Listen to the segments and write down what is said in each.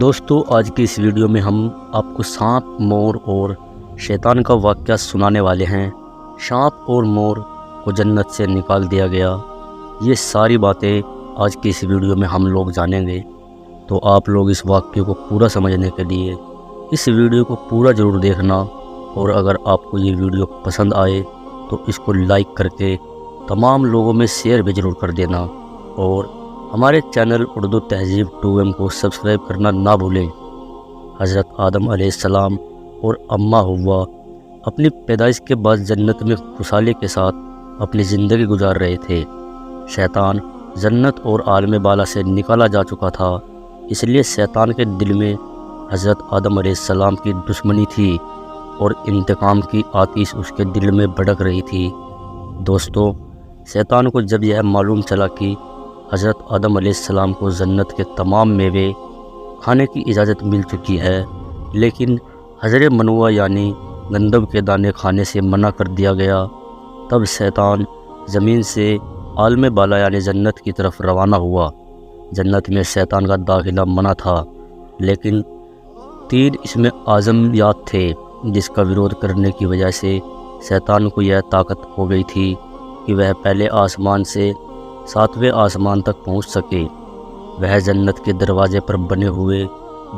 دوستو آج کی اس ویڈیو میں ہم آپ کو سانپ، مور اور شیطان کا واقعہ سنانے والے ہیں۔ سانپ اور مور کو جنت سے نکال دیا گیا، یہ ساری باتیں آج کی اس ویڈیو میں ہم لوگ جانیں گے۔ تو آپ لوگ اس واقعے کو پورا سمجھنے کے لیے اس ویڈیو کو پورا ضرور دیکھنا، اور اگر آپ کو یہ ویڈیو پسند آئے تو اس کو لائک کر کے تمام لوگوں میں شیئر بھی ضرور کر دینا، اور ہمارے چینل اردو تہذیب 2M کو سبسکرائب کرنا نہ بھولیں۔ حضرت آدم علیہ السلام اور اماں حوا اپنی پیدائش کے بعد جنت میں خوشحالی کے ساتھ اپنی زندگی گزار رہے تھے۔ شیطان جنت اور عالم بالا سے نکالا جا چکا تھا، اس لیے شیطان کے دل میں حضرت آدم علیہ السلام کی دشمنی تھی اور انتقام کی آتش اس کے دل میں بھڑک رہی تھی۔ دوستو، شیطان کو جب یہ معلوم چلا کہ حضرت آدم علیہ السلام کو جنت کے تمام میوے کھانے کی اجازت مل چکی ہے، لیکن حجر منوع یعنی گندم کے دانے کھانے سے منع کر دیا گیا، تب شیطان زمین سے عالم بالا یعنی جنت کی طرف روانہ ہوا۔ جنت میں شیطان کا داخلہ منع تھا، لیکن 3 اس میں اعظمیات تھے جس کا ویرودھ کرنے کی وجہ سے شیطان کو یہ طاقت ہو گئی تھی کہ وہ پہلے آسمان سے 7ویں آسمان تک پہنچ سکے۔ وہ جنت کے دروازے پر بنے ہوئے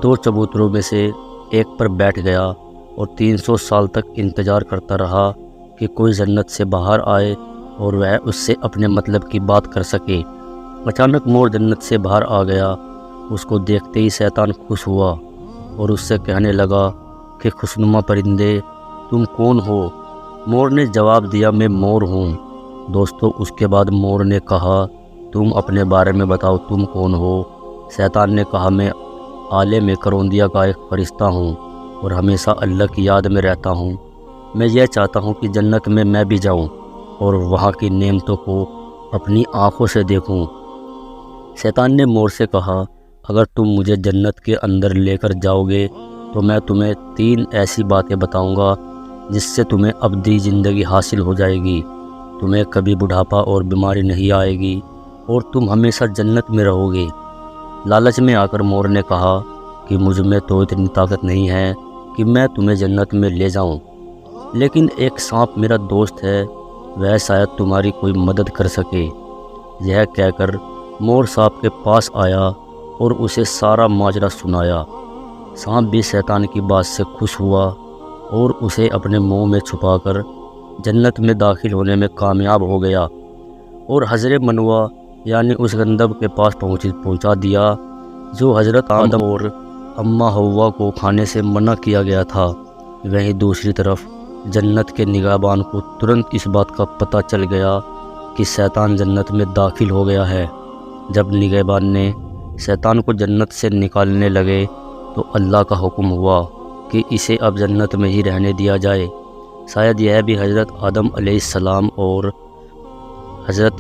2 چبوتروں میں سے ایک پر بیٹھ گیا اور 300 سال تک انتظار کرتا رہا کہ کوئی جنت سے باہر آئے اور وہ اس سے اپنے مطلب کی بات کر سکے۔ اچانک مور جنت سے باہر آ گیا، اس کو دیکھتے ہی شیطان خوش ہوا اور اس سے کہنے لگا کہ خوشنما پرندے، تم کون ہو؟ مور نے جواب دیا، میں مور ہوں۔ دوستو، اس کے بعد مور نے کہا، تم اپنے بارے میں بتاؤ، تم کون ہو؟ شیطان نے کہا، میں عالم کروندیا کا ایک فرشتہ ہوں اور ہمیشہ اللہ کی یاد میں رہتا ہوں۔ میں یہ چاہتا ہوں کہ جنت میں بھی جاؤں اور وہاں کی نعمتوں کو اپنی آنکھوں سے دیکھوں۔ شیطان نے مور سے کہا، اگر تم مجھے جنت کے اندر لے کر جاؤ گے تو میں تمہیں 3 ایسی باتیں بتاؤں گا جس سے تمہیں ابدی زندگی حاصل ہو جائے گی، تمہیں کبھی بڑھاپا اور بیماری نہیں آئے گی اور تم ہمیشہ جنت میں رہو گے۔ لالچ میں آ کر مور نے کہا کہ مجھ میں تو اتنی طاقت نہیں ہے کہ میں تمہیں جنت میں لے جاؤں، لیکن ایک سانپ میرا دوست ہے، وہ شاید تمہاری کوئی مدد کر سکے۔ یہ کہہ کر مور سانپ کے پاس آیا اور اسے سارا ماجرا سنایا۔ سانپ بھی شیطان کی بات سے خوش ہوا اور اسے اپنے منہ میں چھپا کر جنت میں داخل ہونے میں کامیاب ہو گیا اور حجر منوع یعنی اس گندم کے پاس پہنچا دیا جو حضرت آدم اور اماں حوا کو کھانے سے منع کیا گیا تھا۔ وہیں دوسری طرف جنت کے نگہبان کو ترنت اس بات کا پتہ چل گیا کہ شیطان جنت میں داخل ہو گیا ہے۔ جب نگہبان نے شیطان کو جنت سے نکالنے لگے تو اللہ کا حکم ہوا کہ اسے اب جنت میں ہی رہنے دیا جائے۔ شاید یہ بھی حضرت آدم علیہ السلام اور حضرت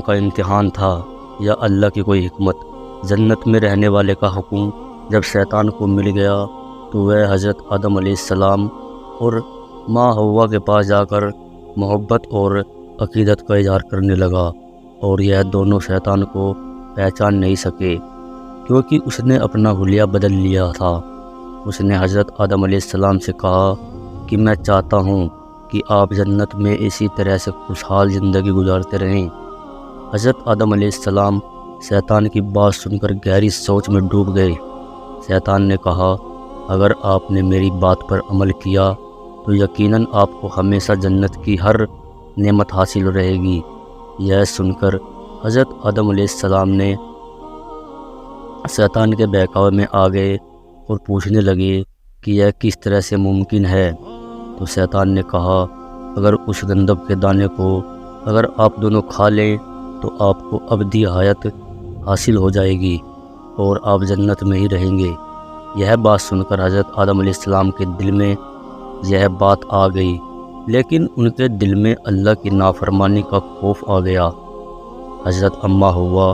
کا امتحان تھا یا اللہ کی کوئی حکمت۔ جنت میں رہنے والے کا حکم جب شیطان کو مل گیا تو وہ حضرت آدم علیہ السلام اور ماں حوا کے پاس جا کر محبت اور عقیدت کا اظہار کرنے لگا، اور یہ دونوں شیطان کو پہچان نہیں سکے کیونکہ اس نے اپنا حلیہ بدل لیا تھا۔ اس نے حضرت آدم علیہ السلام سے کہا کہ میں چاہتا ہوں کہ آپ جنت میں اسی طرح سے خوشحال زندگی گزارتے رہیں۔ حضرت آدم علیہ السلام شیطان کی بات سن کر گہری سوچ میں ڈوب گئے۔ شیطان نے کہا، اگر آپ نے میری بات پر عمل کیا تو یقیناً آپ کو ہمیشہ جنت کی ہر نعمت حاصل رہے گی۔ یہ سن کر حضرت آدم علیہ السلام نے شیطان کے بہکاوے میں آ گئے اور پوچھنے لگے کہ یہ کس طرح سے ممکن ہے۔ تو شیطان نے کہا، اگر اس گندم کے دانے کو اگر آپ دونوں کھا لیں تو آپ کو ابدی حیات حاصل ہو جائے گی اور آپ جنت میں ہی رہیں گے۔ یہ بات سن کر حضرت آدم علیہ السلام کے دل میں یہ بات آ گئی، لیکن ان کے دل میں اللہ کی نافرمانی کا خوف آ گیا۔ حضرت اماں حوا